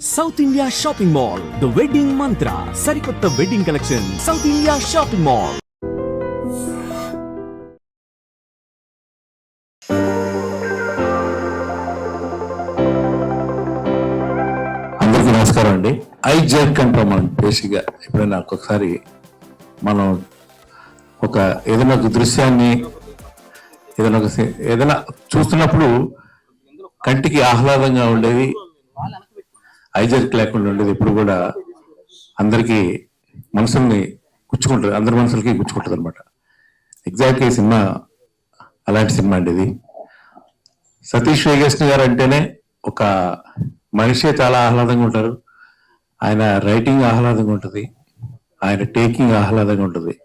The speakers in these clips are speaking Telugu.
South India shopping mall the wedding మంత్ర సరికొత్త wedding collection south India shopping mall. అందరికీ నమస్కారం అండి. ఐ జర్క్ అంటాం మనం బేసిక్గా. ఎప్పుడైనా ఒక్కొక్కసారి మనం ఏదైనా ఒక దృశ్యాన్ని ఏదైనా చూస్తున్నప్పుడు కంటికి ఆహ్లాదంగా ఉండేది, ఐజర్క్ లేకుండా ఉండేది ఎప్పుడు కూడా అందరికీ మనసుల్ని గుచ్చుకుంటుంది, అందరి మనసులకి గుచ్చుకుంటుంది అనమాట. ఎగ్జాక్ట్గా ఈ సినిమా అలాంటి సినిమా అండి ఇది. సతీష్ వేగేశ్న గారు అంటేనే ఒక మనిషి చాలా ఆహ్లాదంగా ఉంటారు. ఆయన రైటింగ్ ఆహ్లాదంగా ఉంటుంది, ఆయన టేకింగ్ ఆహ్లాదంగా ఉంటుంది.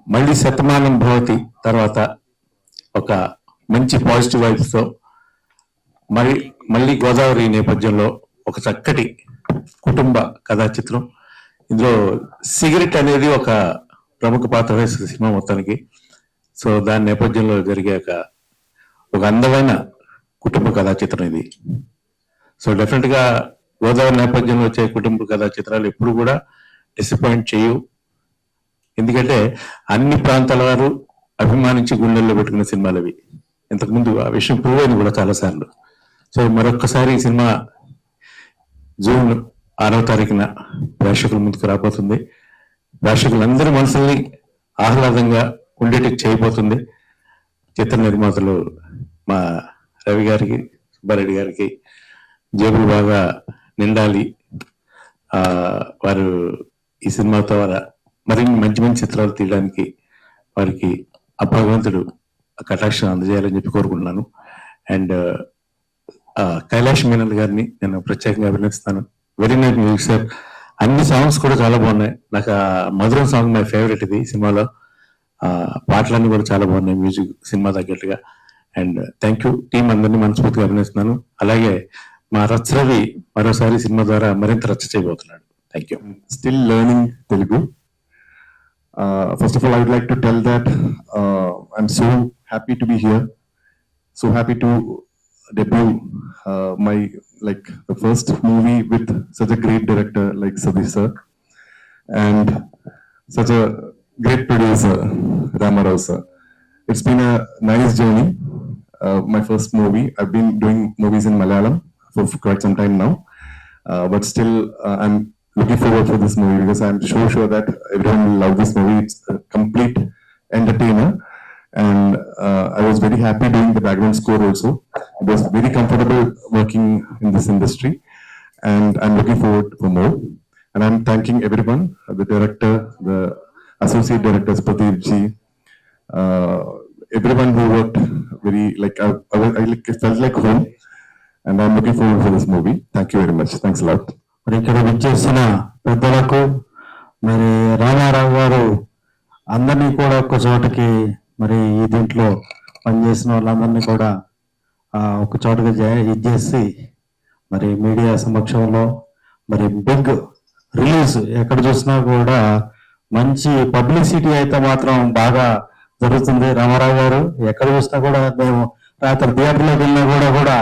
మళ్ళీ శతమానం భవతి తర్వాత ఒక మంచి పాజిటివ్ వైబ్స్తో మళ్ళీ గోదావరి నేపథ్యంలో ఒక చక్కటి కుటుంబ కథా చిత్రం. ఇందులో సిగరెట్ అనేది ఒక ప్రముఖ పాత్ర వేస్తుంది సినిమా మొత్తానికి. సో దాని నేపథ్యంలో జరిగాక ఒక అందమైన కుటుంబ కథా చిత్రం ఇది. సో డెఫినెట్గా గోదావరి నేపథ్యంలో వచ్చే కుటుంబ కథా చిత్రాలు ఎప్పుడు కూడా డిసప్పాయింట్ చేయవు. ఎందుకంటే అన్ని ప్రాంతాల వారు అభిమానించి గుండెల్లో పెట్టుకున్న సినిమాలు అవి. ఇంతకుముందు ఆ విషయం ప్రూవ్ అయింది కూడా చాలాసార్లు. సో మరొక్కసారి ఈ సినిమా జూన్ 6వ తారీఖున ప్రేక్షకుల ముందుకు రాబోతుంది. ప్రేక్షకులందరి మనసుల్ని ఆహ్లాదంగా ఉండేటి చేయబోతుంది. చిత్ర నిర్మాతలు మా రవి గారికి, సుబ్బారెడ్డి గారికి జేబులు బాగా నిండాలి. వారు ఈ సినిమాతో మరిన్ని మంచి మంచి చిత్రాలు తీయడానికి వారికి ఆ భగవంతుడు కటాక్షం అందజేయాలని చెప్పి కోరుకుంటున్నాను. అండ్ కైలాష్ మీనల్ గారిని నేను ప్రత్యేకంగా అభినందిస్తాను. Very nice music sir. అన్ని సాంగ్స్ కూడా చాలా బాగున్నాయి. నాకు మధురం సాంగ్ మై ఫేవరెట్ ఇది సినిమాలో. పాటలన్నీ కూడా చాలా బాగున్నాయి మ్యూజిక్ సినిమా తగ్గట్టుగా. అండ్ థ్యాంక్ యూ టీం అందరినీ మనస్ఫూర్తిగా అభినందిస్తున్నాను. అలాగే మా రవి మరోసారి సినిమా ద్వారా మరింత రచ్చ చేయబోతున్నాడు. Thank you. Still learning Telugu. First of all, I would like to tell that I'm so happy to be here. So happy to debut my the first movie with such a great director like Satish sir and such a great producer Ramarao sir. It's been a nice journey. My first movie. I've been doing movies in Malayalam for quite some time now, but still I'm looking forward for this movie because I'm sure that everyone will love this movie. It's a complete entertainer. And I was very happy doing the background score also. It was very comfortable working in this industry, and I'm looking forward for more. And I'm thanking everyone, the director, the associate directors, Pradeep ji, everyone who worked very I felt like home, and I'm looking forward for this movie. Thank you very much. Thanks a lot. మరి ఇక్కడ విచ్చేసిన పెద్దలకు, మరి రామారావు గారు అందరినీ కూడా ఒక చోటకి, మరి ఈ దీంట్లో పనిచేసిన వాళ్ళందరినీ కూడా ఒక చోటగా ఇచ్చేసి మరి మీడియా సమక్షంలో మరి బిగ్ రిలీజ్ ఎక్కడ చూసినా కూడా మంచి పబ్లిసిటీ అయితే మాత్రం బాగా జరుగుతుంది. రామారావు గారు ఎక్కడ చూసినా కూడా మేము రాత్రి థియేటర్లోకి వెళ్ళినా కూడా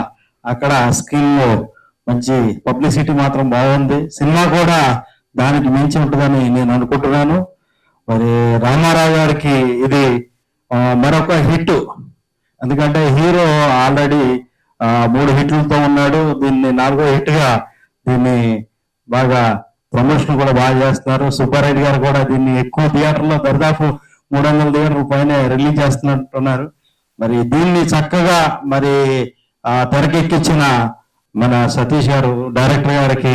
అక్కడ స్క్రీన్ లో మంచి పబ్లిసిటీ మాత్రం బాగుంది. సినిమా కూడా దానికి మించి ఉంటుందని నేను అనుకుంటున్నాను. మరి రామారావు గారికి ఇది మరొక హిట్. ఎందుకంటే హీరో ఆల్రెడీ 3 హిట్లతో ఉన్నాడు. దీన్ని 4వ హిట్ గా దీన్ని బాగా ప్రమోషన్ కూడా బాగా చేస్తున్నారు. సుబ్బారెడ్డి గారు కూడా దీన్ని ఎక్కువ థియేటర్లో దాదాపు 300 థియేటర్ల పైన రిలీజ్ చేస్తున్నట్టున్నారు. మరి దీన్ని చక్కగా మరి తెరకెక్కించిన మన సతీష్ గారు డైరెక్టర్ గారికి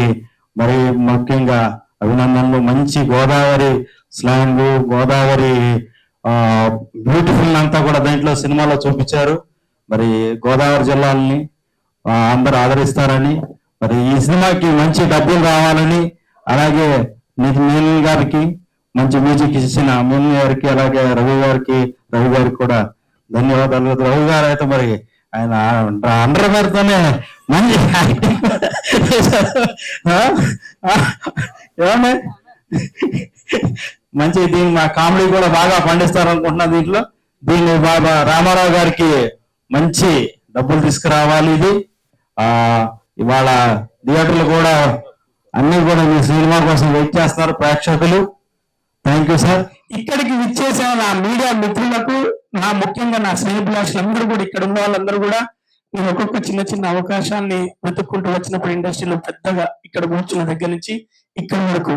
మరి ముఖ్యంగా అభినందనలు. మంచి గోదావరి స్లాంగ్, గోదావరి బ్యూటిఫుల్ అంతా కూడా దాంట్లో సినిమాలో చూపించారు. మరి గోదావరి జిల్లాలని అందరూ ఆదరిస్తారని, మరి ఈ సినిమాకి మంచి డబ్బులు రావాలని, అలాగే మీనల్ గారికి మంచి మ్యూజిక్ ఇచ్చిన మీనల్ గారికి, అలాగే రవి గారికి కూడా ధన్యవాదాలు. రవి గారు అయితే మరి ఆయన అండర్ గారితోనే మంచి ఏమన్నా మంచి దీన్ని మా కామెడీ కూడా బాగా పండిస్తారు అనుకుంటున్నా. దీన్ని బాగా రామారావు గారికి మంచి డబ్బులు తీసుకురావాలి. ఇది ఇవాళ థియేటర్లు కూడా అన్ని కూడా మీ సినిమా కోసం వెయిట్ చేస్తున్నారు ప్రేక్షకులు. Thank you sir. ఇక్కడికి విచ్చేసిన నా మీడియా మిత్రులకు, నా ముఖ్యంగా నా స్నేహితులందరూ కూడా, ఇక్కడ ఉన్న వాళ్ళందరూ కూడా, నేను ఒక్కొక్క చిన్న చిన్న అవకాశాన్ని వెతుక్కుంటూ వచ్చినప్పుడు ఇండస్ట్రీలో పెద్దగా ఇక్కడ కూర్చున్న దగ్గర నుంచి ఇక్కడ వరకు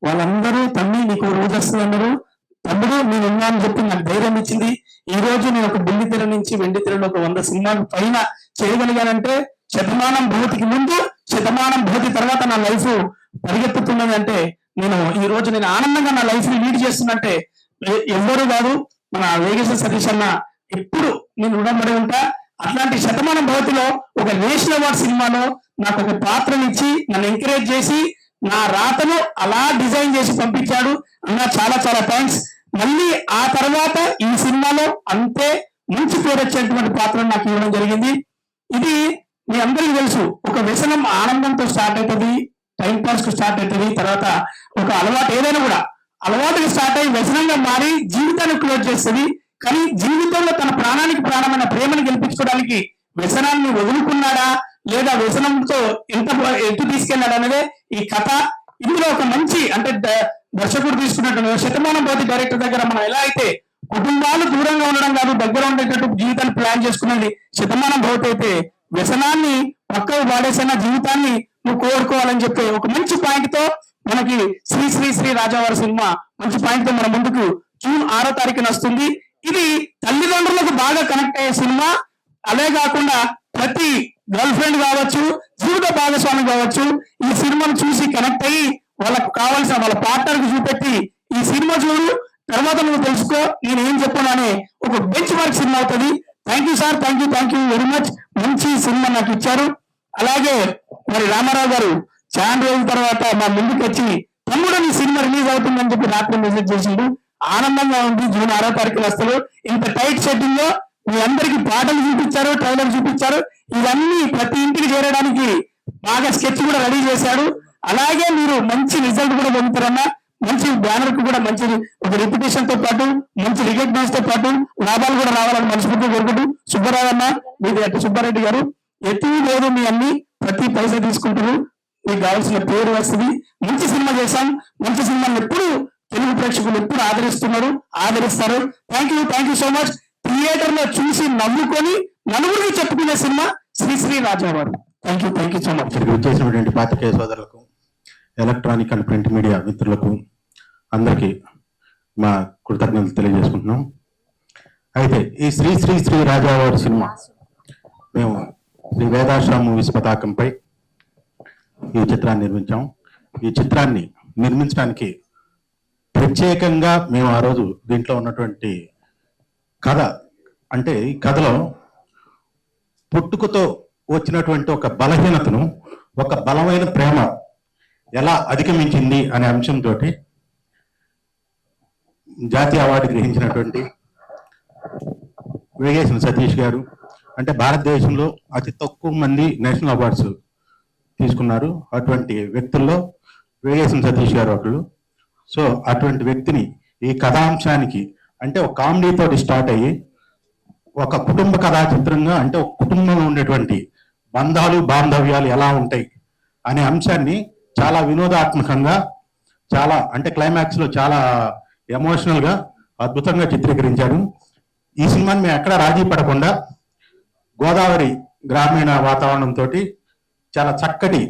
వాళ్ళందరూ తమ్మి నీకు రోజు వస్తుంది అన్నారు, తమ్ముడు నేను ఉన్నా అని చెప్పి నాకు ధైర్యం ఇచ్చింది. ఈ రోజు నేను ఒక బుల్లి తెర నుంచి వెండి తెరలో ఒక 100 సినిమాలు పైన చేయగలిగానంటే శతమానం భూతికి ముందు శతమానం భూతి తర్వాత నా లైఫ్ పరిగెత్తుతున్నది అంటే ఈ రోజు నేను ఆనందంగా నా లైఫ్ ని లీడ్ చేస్తున్నంటే ఎవ్వరు కాదు మన వేగేశ్వర సతీష్ అన్న. ఎప్పుడు నేను రుణపడి ఉంటా. అట్లాంటి శతమానం భవతిలో ఒక నేషనల్ అవార్డ్ సినిమాలో నాకు ఒక పాత్రనిచ్చి నన్ను ఎంకరేజ్ చేసి నా రాతను అలా డిజైన్ చేసి పంపించాడు అన్న. చాలా చాలా థ్యాంక్స్. మళ్ళీ ఆ తర్వాత ఈ సినిమాలో అంతే మంచి పేరు వచ్చేటువంటి పాత్రను నాకు ఇవ్వడం జరిగింది. ఇది మీ అందరికీ తెలుసు. ఒక వ్యసనం ఆనందంతో స్టార్ట్ అవుతుంది, టైం పాస్ కు స్టార్ట్ అవుతుంది, తర్వాత ఒక అలవాటు ఏదైనా కూడా అలవాటుగా స్టార్ట్ అయ్యి వ్యసనంగా మారి జీవితాన్ని క్లోజ్ చేస్తుంది. కానీ జీవితంలో తన ప్రాణానికి ప్రాణమైన ప్రేమను గెలిపించుకోవడానికి వ్యసనాన్ని వదులుకున్నాడా లేదా వ్యసనంతో ఎటు తీసుకెళ్లాడు అనేదే ఈ కథ. ఇందులో ఒక మంచి అంటే దర్శకుడు తీసుకున్నట్టు శతమానం భవతి డైరెక్టర్ దగ్గర మనం ఎలా అయితే కుటుంబాలు దూరంగా ఉండడం కాదు దగ్గర ఉండేటట్టు జీవితాన్ని ప్లాన్ చేసుకున్నది శతమానం భవతి అయితే, వ్యసనాన్ని పక్కకు వాడేసిన జీవితాన్ని నువ్వు కోరుకోవాలని చెప్పే ఒక మంచి పాయింట్ తో మనకి శ్రీ శ్రీ శ్రీ రాజావారి సినిమా మంచి పాయింట్ తో మన ముందుకు జూన్ 6వ తారీఖున వస్తుంది. ఇది తల్లిదండ్రులకు బాగా కనెక్ట్ అయ్యే సినిమా. అదే కాకుండా ప్రతి గర్ల్ ఫ్రెండ్ కావచ్చు, జీవిత భాగస్వామి కావచ్చు, ఈ సినిమాను చూసి కనెక్ట్ అయ్యి వాళ్ళకు కావాల్సిన వాళ్ళ పార్ట్నర్ కి చూపెట్టి ఈ సినిమా చూడు తర్వాత నువ్వు తెలుసుకో నేను ఏం చెప్పాను అనే ఒక బెంచ్ మార్క్ సినిమా అవుతుంది. Thank you sir, thank you very much. మంచి సినిమా నాకు ఇచ్చారు. అలాగే మరి రామారావు గారు చాలా రోజుల తర్వాత మా ముందుకు వచ్చి తమ్ముడు నీ సినిమా రిలీజ్ అవుతుందని చెప్పి రాత్రి మెసేజ్ చేసిండు. ఆనందంగా ఉంది. జూన్ 6వ తారీఖున వస్తారు. ఇంత టైట్ షెడ్యూల్ లో మీ అందరికి పాటలు చూపించారు, ట్రైలర్ చూపించారు. ఇవన్నీ ప్రతి ఇంటికి చేరడానికి బాగా స్కెచ్ కూడా రెడీ చేశాడు. అలాగే మీరు మంచి రిజల్ట్ కూడా పొందుతారన్నా. మంచి బ్యానర్ కు కూడా మంచి ఒక రెప్యుటేషన్ తో పాటు మంచి రికగ్నైజ్ తో పాటు లాభాలు కూడా రావాలని మనస్ఫూర్తిగా కోరుకుంటూ సుబ్బారావు అన్న మీది అంటే సుబ్బారెడ్డి గారు ఎటు లేదు మీ అన్ని ప్రతి పైసా తీసుకుంటారు. మీకు కావాల్సిన పేరు వస్తుంది. మంచి సినిమా చేశాం. మంచి సినిమాని ఎప్పుడు తెలుగు ప్రేక్షకులు ఎప్పుడు ఆదరిస్తారు. Thank you so much. Theatre లో చూసి నవ్వుకొని నలుగురికి చెప్పుకునే cinema Sri Sri Rajavaru. Thank you so much. వచ్చేసినటువంటి పాత్రికేయ సోదరులకు, ఎలక్ట్రానిక్ అండ్ ప్రింట్ మీడియా మిత్రులకు అందరికీ మా కృతజ్ఞతలు తెలియజేసుకుంటున్నాం. అయితే ఈ శ్రీ శ్రీ శ్రీ రాజావారి సినిమా మేము శ్రీ వేదాశ్రమ మూవీస్ పతాకంపై ఈ చిత్రాన్ని నిర్మించాం. ఈ చిత్రాన్ని నిర్మించడానికి ప్రత్యేకంగా మేము ఆ రోజు దీంట్లో ఉన్నటువంటి కథ అంటే ఈ కథలో పుట్టుకతో వచ్చినటువంటి ఒక బలహీనతను ఒక బలమైన ప్రేమ ఎలా అధిగమించింది అనే అంశంతో జాతీయ అవార్డు గ్రహించినటువంటి వేగేశ్వర సతీష్ గారు అంటే భారతదేశంలో అతి తక్కువ మంది నేషనల్ అవార్డ్స్ తీసుకున్నారు. అటువంటి వ్యక్తుల్లో వేగేశ్వర సతీష్ గారు ఒకళ్ళు. సో అటువంటి వ్యక్తిని ఈ కథాంశానికి అంటే ఒక కామెడీతో స్టార్ట్ అయ్యి ఒక కుటుంబ కథా చిత్రంగా అంటే ఒక కుటుంబంలో ఉండేటువంటి బంధాలు బాంధవ్యాలు ఎలా ఉంటాయి అనే అంశాన్ని చాలా వినోదాత్మకంగా చాలా అంటే క్లైమాక్స్ లో చాలా ఎమోషనల్ గా అద్భుతంగా చిత్రీకరించారు. ఈ సినిమాని మేము ఎక్కడ రాజీ పడకుండా గోదావరి గ్రామీణ వాతావరణంతో చాలా చక్కటి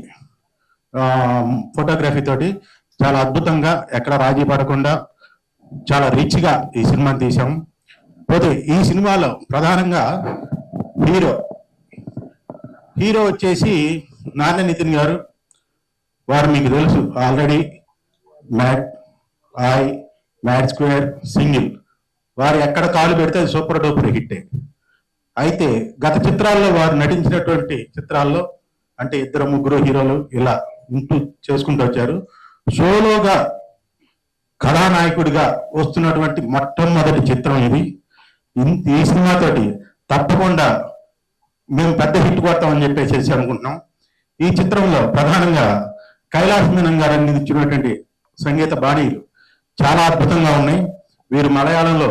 ఫోటోగ్రఫీ తోటి చాలా అద్భుతంగా ఎక్కడ రాజీ పడకుండా చాలా రిచ్ గా ఈ సినిమాని తీసాము. పోతే ఈ సినిమాలో ప్రధానంగా హీరో వచ్చేసి నాన్న నితిన్ గారు. వారు మీకు తెలుసు ఆల్రెడీ మ్యాడ్ స్క్వేర్, సింగిల్ వారు ఎక్కడ కాలు పెడితే అది సూపర్ డూపర్ హిట్టే. అయితే గత చిత్రాల్లో వారు నటించినటువంటి చిత్రాల్లో అంటే 2-3 హీరోలు ఇలా ఇంటూ చేసుకుంటూ వచ్చారు. సోలోగా కథానాయకుడిగా వస్తున్నటువంటి మొట్టమొదటి చిత్రం ఇది. ఈ సినిమాతోటి తప్పకుండా మేము పెద్ద హిట్ కొడతామని చెప్పేసి అనుకుంటున్నాం. ఈ చిత్రంలో ప్రధానంగా కైలాస మీనన్ గారు అందించినటువంటి సంగీత బాణీలు చాలా అద్భుతంగా ఉన్నాయి. వీరు మలయాళంలో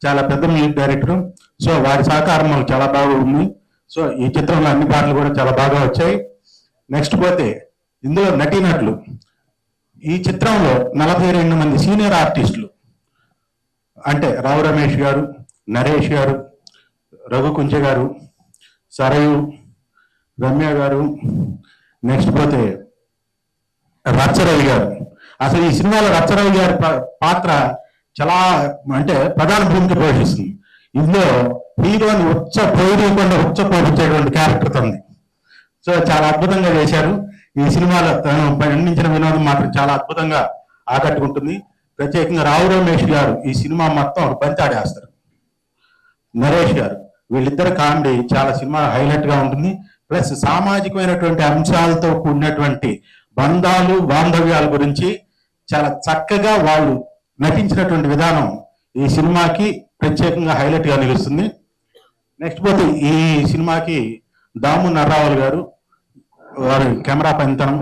చాలా పెద్ద మ్యూజిక్ డైరెక్టర్. సో వారి సహకారం చాలా బాగా ఉంది. సో ఈ చిత్రంలో అన్ని పాటలు కూడా చాలా బాగా వచ్చాయి. నెక్స్ట్ పోతే ఇందులో నటీనటులు, ఈ చిత్రంలో 42 మంది సీనియర్ ఆర్టిస్టులు అంటే రావు రమేష్ గారు, నరేష్ గారు, రఘు కుంచె గారు, సరయు, రమ్య గారు, నెక్స్ట్ పోతే రచ్చరవి గారు. అసలు ఈ సినిమాలో రచ్చరవి గారి పాత్ర చాలా అంటే ప్రధాన భూమిక పోషిస్తుంది. ఇందులో హీరోని ఉచ్చపోయించేటువంటి క్యారెక్టర్ ఉంది. సో చాలా అద్భుతంగా చేశారు. ఈ సినిమాలో తను పండించిన వినోదం మాత్రం చాలా అద్భుతంగా ఆకట్టుకుంటుంది. ప్రత్యేకంగా రావు రమేష్ గారు ఈ సినిమా మొత్తం ఒక బంతాడేస్తారు. నరేష్ గారు, వీళ్ళిద్దరు కామెడీ చాలా సినిమా హైలైట్ గా ఉంటుంది. ప్లస్ సామాజికమైనటువంటి అంశాలతో కూడినటువంటి బంధాలు, బాంధవ్యాల గురించి చాలా చక్కగా వాళ్ళు నటించినటువంటి విధానం ఈ సినిమాకి ప్రత్యేకంగా హైలైట్ గా నిలుస్తుంది. నెక్స్ట్ పోతే ఈ సినిమాకి దాము నర్రావల్ గారు వారి కెమెరా పనితనం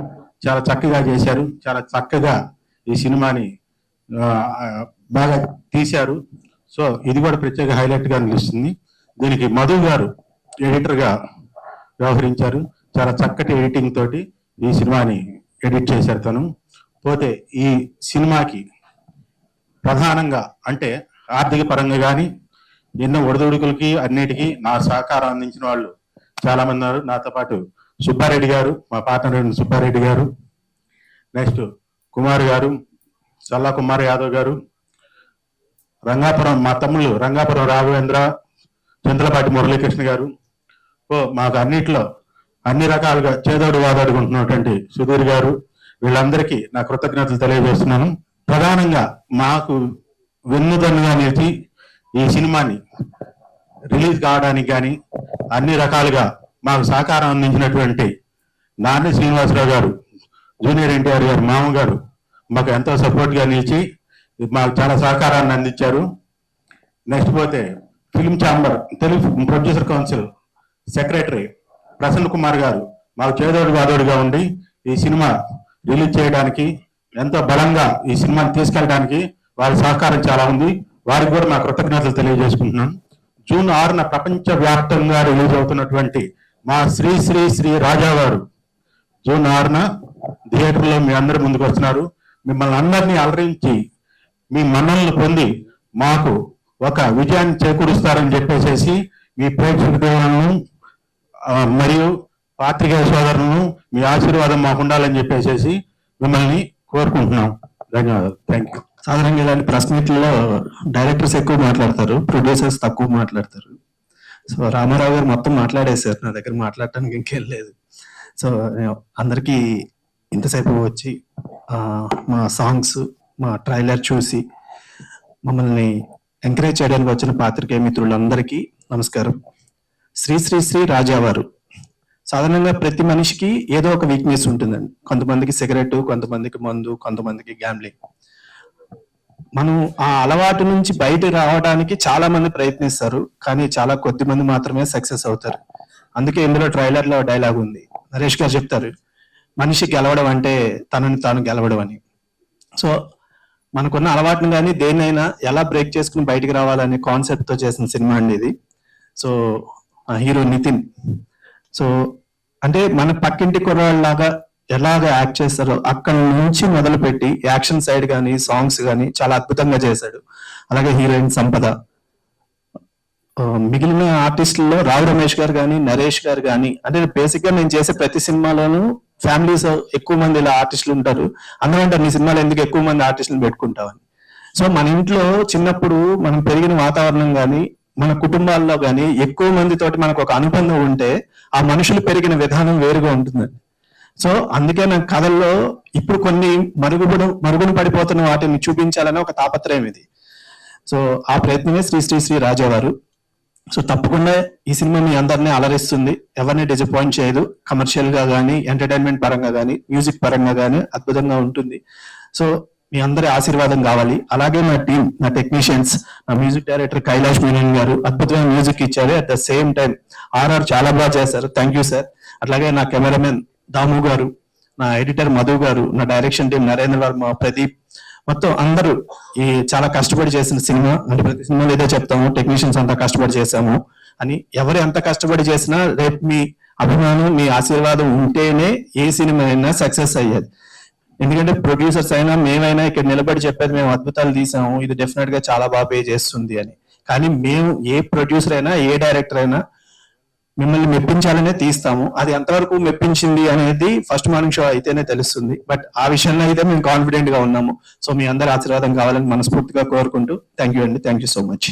చాలా చక్కగా చేశారు. చాలా చక్కగా ఈ సినిమాని బాగా తీశారు. సో ఇది కూడా ప్రత్యేక హైలైట్ గా నిలుస్తుంది. దీనికి మధు గారు ఎడిటర్ గా వ్యవహరించారు. చాలా చక్కటి ఎడిటింగ్ తోటి ఈ సినిమాని ఎడిట్ చేశారు తను. పోతే ఈ సినిమాకి ప్రధానంగా అంటే ఆర్థిక పరంగా కానీ ఎన్నో ఒడిదుడుకులకి అన్నిటికీ నా సహకారం అందించిన వాళ్ళు చాలా మంది ఉన్నారు. నాతో పాటు సుబ్బారెడ్డి గారు, మా పార్ట్నర్ సుబ్బారెడ్డి గారు, నెక్స్ట్ కుమార్ గారు, చల్లా కుమార్ యాదవ్ గారు, రంగాపురం మా తమ్ముళ్ళు రంగాపురం రాఘవేంద్ర, చంద్రపాటి మురళీకృష్ణ గారు. మాకు అన్నిట్లో అన్ని రకాలుగా చేదోడు వాదోడుకుంటున్నటువంటి సుధీర్ గారు, వీళ్ళందరికీ నా కృతజ్ఞతలు తెలియజేస్తున్నాను. ప్రధానంగా మాకు వెన్నుదన్నుగా నిలిచి ఈ సినిమాని రిలీజ్ కావడానికి కానీ అన్ని రకాలుగా మాకు సహకారం అందించినటువంటి నాని శ్రీనివాసరావు గారు, జూనియర్ ఎన్టీఆర్ గారు మామగారు మాకు ఎంతో సపోర్ట్గా నిలిచి మాకు చాలా సహకారాన్ని అందించారు. నెక్స్ట్ పోతే film chamber Telugu producer council secretary Prasanna Kumar గారు మాకు చేదోడు వాదోడుగా ఉండి ఈ సినిమా రిలీజ్ చేయడానికి ఎంతో బలంగా ఈ సినిమాని తీసుకెళ్ళడానికి వారి సహకారం చాలా ఉంది. వారికి కూడా మా కృతజ్ఞతలు తెలియజేసుకుంటున్నాను. జూన్ 6న ప్రపంచ వ్యాప్తంగా రిలీజ్ అవుతున్నటువంటి మా శ్రీ శ్రీ శ్రీ రాజా గారు జూన్ 6న థియేటర్లో మీ అందరి ముందుకు వస్తున్నారు. మిమ్మల్ని అందరినీ అలరించి మీ మన్ననలు పొంది మాకు ఒక విజయాన్ని చేకూరుస్తారని చెప్పేసి మీ ప్రేక్షక దేవులను మరియు పాత్రికేయ సోదరులను మీ ఆశీర్వాదం మాకు ఉండాలని చెప్పేసి మిమ్మల్ని కోరుకుంటున్నాం. ధన్యవాదాలు. Thank you. సాధారణంగా ఇలాంటి ప్రెస్ మీట్లలో డైరెక్టర్స్ ఎక్కువ మాట్లాడతారు, ప్రొడ్యూసర్స్ తక్కువ మాట్లాడతారు. సో రామారావు గారు మొత్తం మాట్లాడేశారు, నా దగ్గర మాట్లాడటానికి ఇంకేం లేదు. సో అందరికీ ఇంతసేపు వచ్చి మా సాంగ్స్, మా ట్రైలర్ చూసి మమ్మల్ని ఎంకరేజ్ చేయడానికి వచ్చిన పాత్రికేయ మిత్రులందరికీ నమస్కారం. శ్రీ శ్రీ శ్రీ రాజావారు. సాధారణంగా ప్రతి మనిషికి ఏదో ఒక వీక్నెస్ ఉంటుందండి. కొంతమందికి సిగరెట్, కొంతమందికి మందు, కొంతమందికి గ్యాంబ్లింగ్. మనం ఆ అలవాటు నుంచి బయట రావడానికి చాలా మంది ప్రయత్నిస్తారు, కానీ చాలా కొద్ది మంది మాత్రమే సక్సెస్ అవుతారు. అందుకే ఇందులో ట్రైలర్ లో డైలాగ్ ఉంది, నరేష్ గారు చెప్తారు, మనిషి గెలవడం అంటే తనని తాను గెలవడం అని. సో మనకున్న అలవాటును కానీ దేన్నైనా ఎలా బ్రేక్ చేసుకుని బయటికి రావాలనే కాన్సెప్ట్ తో చేసిన సినిమా అండి ఇది. సో హీరో నితిన్, సో అంటే మన పక్కింటి కుర్రాళ్ళలాగా ఎలాగ యాక్ట్ చేస్తారో అక్కడి నుంచి మొదలు పెట్టి యాక్షన్ సైడ్ కానీ సాంగ్స్ కానీ చాలా అద్భుతంగా చేశాడు. అలాగే హీరోయిన్ సంపద. మిగిలిన ఆర్టిస్టుల్లో రావు రమేష్ గారు కానీ, నరేష్ గారు కానీ, అంటే బేసిక్ గా నేను చేసే ప్రతి సినిమాలోనూ ఫ్యామిలీస్ ఎక్కువ మంది ఇలా ఆర్టిస్టులు ఉంటారు. అందుకంటే నీ సినిమాలో ఎందుకు ఎక్కువ మంది ఆర్టిస్టులు పెట్టుకుంటామని. సో మన ఇంట్లో చిన్నప్పుడు మనం పెరిగిన వాతావరణం కానీ, మన కుటుంబాల్లో కానీ ఎక్కువ మందితోటి మనకు ఒక అనుబంధం ఉంటే ఆ మనుషులు పెరిగిన విధానం వేరుగా ఉంటుందండి. సో అందుకే నాకు కథల్లో ఇప్పుడు కొన్ని మరుగున పడిపోతున్న వాటిని చూపించాలని ఒక తాపత్రయం ఇది. సో ఆ ప్రయత్నమే శ్రీ శ్రీ శ్రీ రాజా గారు. సో తప్పకుండా ఈ సినిమా మీ అందరినీ అలరిస్తుంది, ఎవరిని డిసప్పాయింట్ చేయదు. కమర్షియల్ గా కానీ, ఎంటర్టైన్మెంట్ పరంగా కానీ, మ్యూజిక్ పరంగా కానీ అద్భుతంగా ఉంటుంది. సో మీ అందరి ఆశీర్వాదం కావాలి. అలాగే నా టీం, నా టెక్నీషియన్స్, నా మ్యూజిక్ డైరెక్టర్ కైలాష్ మీనన్ గారు అద్భుతమైన మ్యూజిక్ ఇచ్చారు. At the same time RR చాలా బాగా చేశారు. Thank you sir. అట్లాగే నా కెమెరామెన్ దాము గారు, నా ఎడిటర్ మధు గారు, నా డైరెక్షన్ టీం నరేంద్ర వర్మ, ప్రదీప్, మొత్తం అందరూ ఈ చాలా కష్టపడి చేసిన సినిమా. అంటే ప్రతి సినిమాలో ఇదే చెప్తాము, టెక్నీషియన్స్ అంతా కష్టపడి చేశాము అని. ఎవరు ఎంత కష్టపడి చేసినా రేపు మీ అభిమానం, మీ ఆశీర్వాదం ఉంటేనే ఏ సినిమా అయినా సక్సెస్ అయ్యేది. ఎందుకంటే ప్రొడ్యూసర్స్ అయినా మేమైనా ఇక్కడ నిలబడి చెప్పేది మేము అద్భుతాలు తీసాము, ఇది డెఫినెట్ గా చాలా బాగా పే చేస్తుంది అని. కానీ మేము ఏ ప్రొడ్యూసర్ అయినా ఏ డైరెక్టర్ అయినా మిమ్మల్ని మెప్పించాలనే తీస్తాము. అది ఎంతవరకు మెప్పించింది అనేది ఫస్ట్ మార్నింగ్ షో అయితేనే తెలుస్తుంది. బట్ ఆ విషయంలో అయితే మేము కాన్ఫిడెంట్ గా ఉన్నాము. సో మీ అందరి ఆశీర్వాదం కావాలని మనస్ఫూర్తిగా కోరుకుంటూ థ్యాంక్ యూ అండి. Thank you so much.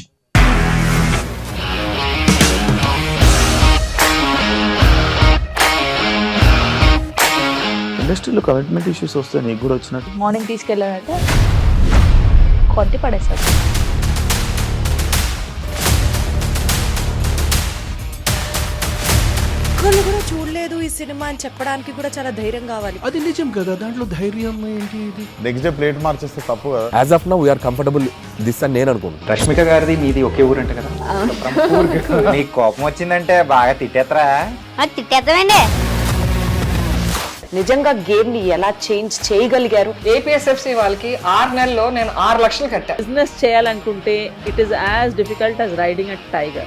ఇండస్ట్రీలో కమిట్మెంట్ ఇష్యూస్ వస్తే నీకు కూడా వచ్చినట్టు? మార్నింగ్ తీసుకెళ్ళాడంటే కొట్టి పడేస్తాడు. ఒక్కళ్ళు కూడా చూడలేదు ఈ సినిమా అని చెప్పడానికి కూడా చాలా ధైర్యం కావాలి. అది నిజం కదా, దాంట్లో ధైర్యం ఏంటి? ఇది నెక్స్ట్ డే ప్లేట్ మార్చేస్తే తప్పు కదా. As of now we are comfortable this అని నేను అనుకుంటున్నాను. రష్మిక గారిది మీది ఒకే ఊరంట కదా? నీకు కోపం వచ్చిందంటే బాగా తిట్టేత్తరా? తిట్టేద్దామండి. నిజంగా గేమ్ ని ఎలా చేంజ్ చేయగలిగారు? ఏపీఎస్ఎఫ్సి వాళ్ళకి 6 నెలల్లో నేను 6 లక్షలు కట్టా. బిజినెస్ చేయాలనుకుంటే it is as difficult as riding a tiger.